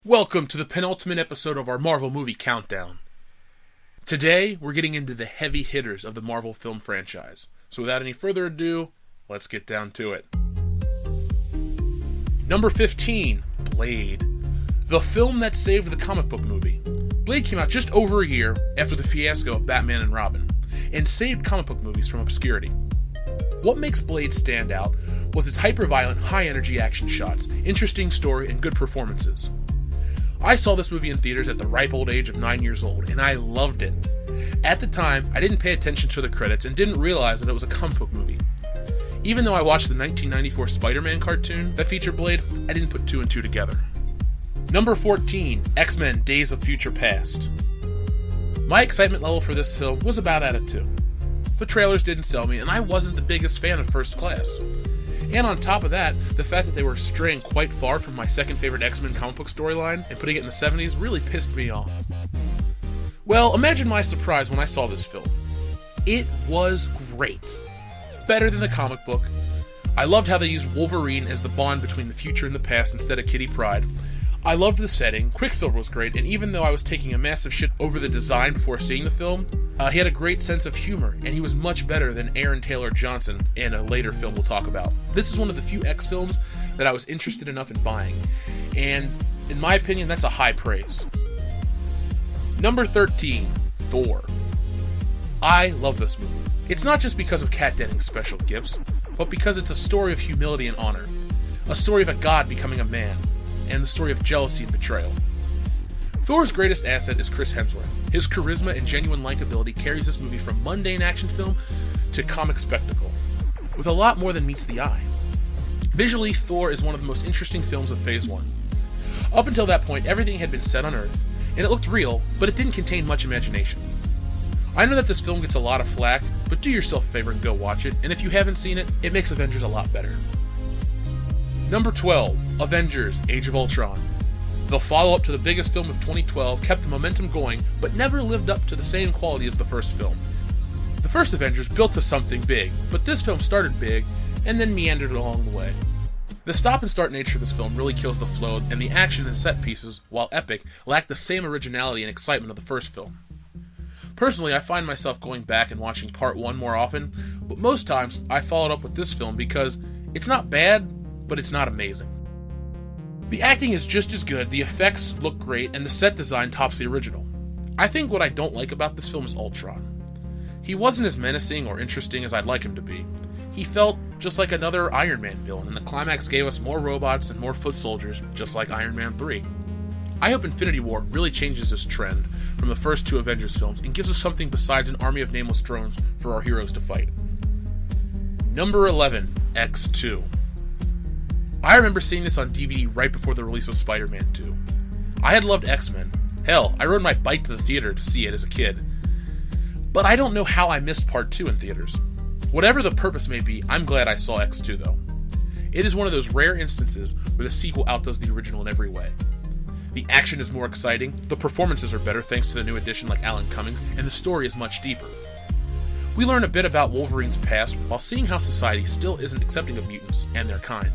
Welcome to the penultimate episode of our Marvel movie countdown. Today, we're getting into the heavy hitters of the Marvel film franchise. So without any further ado, let's get down to it. Number 15, Blade. The film that saved the comic book movie. Blade came out just over a year after the fiasco of Batman and Robin, and saved comic book movies from obscurity. What makes Blade stand out was its hyper-violent, high-energy action shots, interesting story, and good performances. I saw this movie in theaters at the ripe old age of 9 years old, and I loved it. At the time, I didn't pay attention to the credits and didn't realize that it was a comic book movie. Even though I watched the 1994 SpiderMan cartoon that featured Blade, I didn't put two and two together. Number 14, XMen Days of Future Past. My excitement level for this film was about at a 2. The trailers didn't sell me, and I wasn't the biggest fan of First Class. And on top of that, the fact that they were straying quite far from my second favorite X-Men comic book storyline and putting it in the 70s really pissed me off. Well, imagine my surprise when I saw this film. It was great. Better than the comic book. I loved how they used Wolverine as the bond between the future and the past instead of Kitty Pryde. I loved the setting, Quicksilver was great, and even though I was taking a massive shit over the design before seeing the film, he had a great sense of humor, and he was much better than Aaron Taylor Johnson in a later film we'll talk about. This is one of the few X films that I was interested enough in buying, and in my opinion, that's a high praise. Number 13, Thor. I love this movie. It's not just because of Kat Denning's special gifts, but because it's a story of humility and honor, a story of a god becoming a man, and the story of jealousy and betrayal. Thor's greatest asset is Chris Hemsworth. His charisma and genuine likability carries this movie from mundane action film to comic spectacle, with a lot more than meets the eye. Visually, Thor is one of the most interesting films of Phase 1. Up until that point, everything had been set on Earth, and it looked real, but it didn't contain much imagination. I know that this film gets a lot of flack, but do yourself a favor and go watch it, and if you haven't seen it, it makes Avengers a lot better. Number 12, Avengers Age of Ultron. The follow-up to the biggest film of 2012 kept the momentum going, but never lived up to the same quality as the first film. The first Avengers built to something big, but this film started big, and then meandered along the way. The stop-and-start nature of this film really kills the flow, and the action and set pieces, while epic, lack the same originality and excitement of the first film. Personally, I find myself going back and watching Part 1 more often, but most times I followed up with this film because it's not bad, but it's not amazing. The acting is just as good, the effects look great, and the set design tops the original. I think what I don't like about this film is Ultron. He wasn't as menacing or interesting as I'd like him to be. He felt just like another Iron Man villain, and the climax gave us more robots and more foot soldiers, just like Iron Man 3. I hope Infinity War really changes this trend from the first two Avengers films and gives us something besides an army of nameless drones for our heroes to fight. Number 11, X2. I remember seeing this on DVD right before the release of Spider-Man 2. I had loved X-Men. Hell, I rode my bike to the theater to see it as a kid. But I don't know how I missed Part 2 in theaters. Whatever the purpose may be, I'm glad I saw X2 though. It is one of those rare instances where the sequel outdoes the original in every way. The action is more exciting, the performances are better thanks to the new addition like Alan Cummings, and the story is much deeper. We learn a bit about Wolverine's past while seeing how society still isn't accepting of mutants and their kind.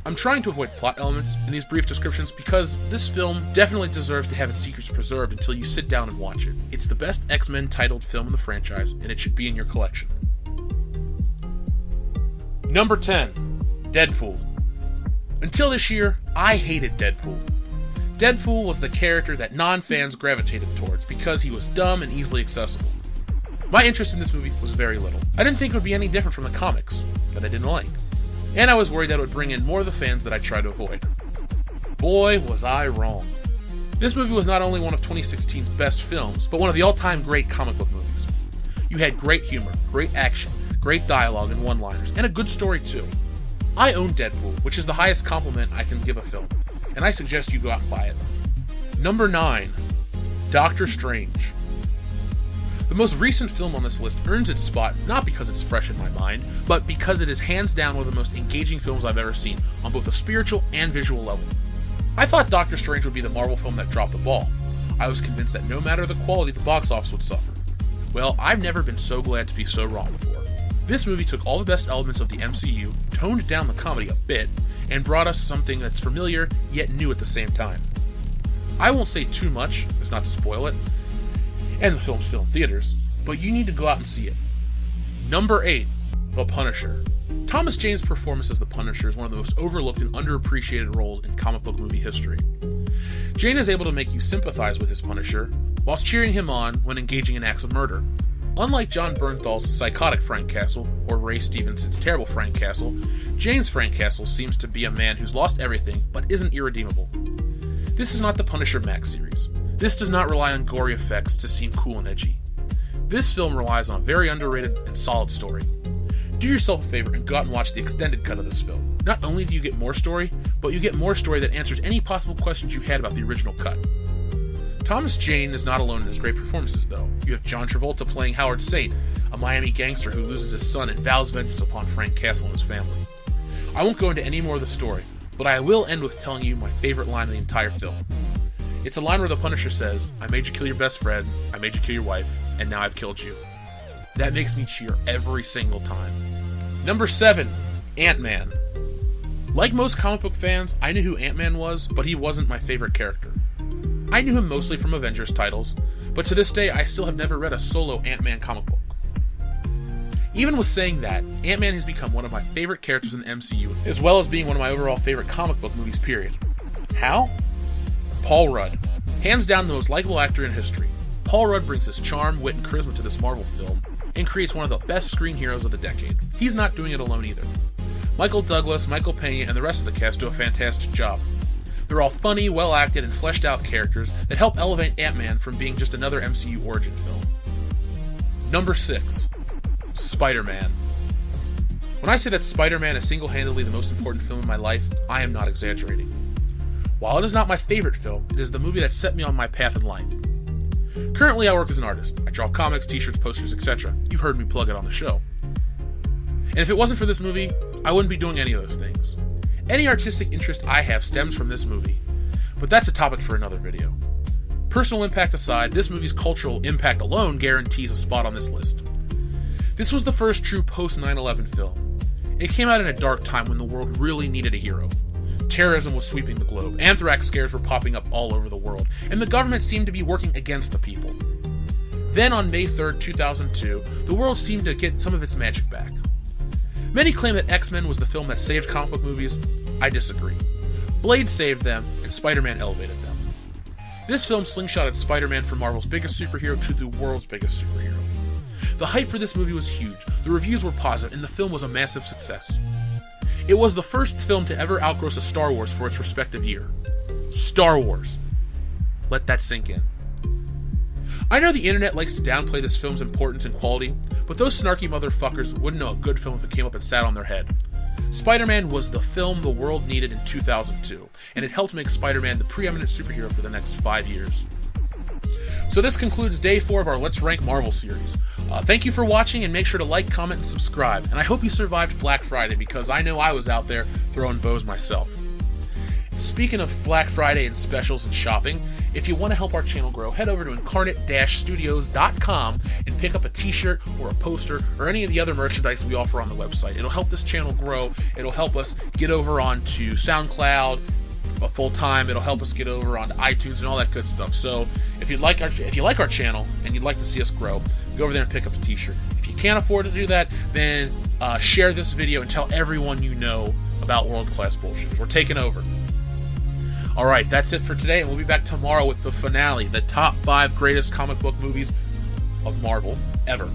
I'm trying to avoid plot elements in these brief descriptions because this film definitely deserves to have its secrets preserved until you sit down and watch it. It's the best X-Men titled film in the franchise, and it should be in your collection. Number 10, Deadpool. Until this year, I hated Deadpool. Deadpool was the character that non-fans gravitated towards because he was dumb and easily accessible. My interest in this movie was very little. I didn't think it would be any different from the comics that I didn't like. And I was worried that it would bring in more of the fans that I tried to avoid. Boy, was I wrong. This movie was not only one of 2016's best films, but one of the all-time great comic book movies. You had great humor, great action, great dialogue and one-liners, and a good story too. I own Deadpool, which is the highest compliment I can give a film, and I suggest you go out and buy it. Number 9, Doctor Strange. The most recent film on this list earns its spot not because it's fresh in my mind, but because it is hands down one of the most engaging films I've ever seen on both a spiritual and visual level. I thought Doctor Strange would be the Marvel film that dropped the ball. I was convinced that no matter the quality, the box office would suffer. Well, I've never been so glad to be so wrong before. This movie took all the best elements of the MCU, toned down the comedy a bit, and brought us something that's familiar yet new at the same time. I won't say too much, as not to spoil it, and the film's still in theaters, but you need to go out and see it. Number 8, The Punisher. Thomas Jane's performance as the Punisher is one of the most overlooked and underappreciated roles in comic book movie history. Jane is able to make you sympathize with his Punisher, whilst cheering him on when engaging in acts of murder. Unlike John Bernthal's psychotic Frank Castle, or Ray Stevenson's terrible Frank Castle, Jane's Frank Castle seems to be a man who's lost everything, but isn't irredeemable. This is not the Punisher Max series. This does not rely on gory effects to seem cool and edgy. This film relies on a very underrated and solid story. Do yourself a favor and go out and watch the extended cut of this film. Not only do you get more story, but you get more story that answers any possible questions you had about the original cut. Thomas Jane is not alone in his great performances, though. You have John Travolta playing Howard Saint, a Miami gangster who loses his son and vows vengeance upon Frank Castle and his family. I won't go into any more of the story, but I will end with telling you my favorite line of the entire film. It's a line where the Punisher says, "I made you kill your best friend, I made you kill your wife, and now I've killed you." That makes me cheer every single time. Number 7, Ant-Man. Like most comic book fans, I knew who Ant-Man was, but he wasn't my favorite character. I knew him mostly from Avengers titles, but to this day I still have never read a solo Ant-Man comic book. Even with saying that, Ant-Man has become one of my favorite characters in the MCU, as well as being one of my overall favorite comic book movies, period. How? Paul Rudd. Hands down the most likable actor in history. Paul Rudd brings his charm, wit, and charisma to this Marvel film, and creates one of the best screen heroes of the decade. He's not doing it alone either. Michael Douglas, Michael Pena, and the rest of the cast do a fantastic job. They're all funny, well-acted, and fleshed-out characters that help elevate Ant-Man from being just another MCU origin film. Number 6, Spider-Man. When I say that Spider-Man is single-handedly the most important film in my life, I am not exaggerating. While it is not my favorite film, it is the movie that set me on my path in life. Currently, I work as an artist. I draw comics, t-shirts, posters, etc. You've heard me plug it on the show. And if it wasn't for this movie, I wouldn't be doing any of those things. Any artistic interest I have stems from this movie, but that's a topic for another video. Personal impact aside, this movie's cultural impact alone guarantees a spot on this list. This was the first true post-9/11 film. It came out in a dark time when the world really needed a hero. Terrorism was sweeping the globe, anthrax scares were popping up all over the world, and the government seemed to be working against the people. Then on May 3rd, 2002, the world seemed to get some of its magic back. Many claim that XMen was the film that saved comic book movies. I disagree. Blade saved them, and Spider-Man elevated them. This film slingshotted Spider-Man from Marvel's biggest superhero to the world's biggest superhero. The hype for this movie was huge, the reviews were positive, and the film was a massive success. It was the first film to ever outgross a Star Wars for its respective year. Star Wars. Let that sink in. I know the internet likes to downplay this film's importance and quality, but those snarky motherfuckers wouldn't know a good film if it came up and sat on their head. Spider-Man was the film the world needed in 2002, and it helped make Spider-Man the preeminent superhero for the next 5 years. So this concludes day 4 of our Let's Rank Marvel series. Thank you for watching, and make sure to like, comment, and subscribe. And I hope you survived Black Friday, because I know I was out there throwing bows myself. Speaking of Black Friday and specials and shopping, if you want to help our channel grow, head over to incarnate-studios.com and pick up a t-shirt or a poster or any of the other merchandise we offer on the website. It'll help this channel grow. It'll help us get over onto SoundCloud full-time. It'll help us get over onto iTunes and all that good stuff. So if you like our channel and you'd like to see us grow, go over there and pick up a t-shirt. If you can't afford to do that, then share this video and tell everyone you know about world-class bullshit. We're taking over. Alright, that's it for today, and we'll be back tomorrow with the finale, the top 5 greatest comic book movies of Marvel ever.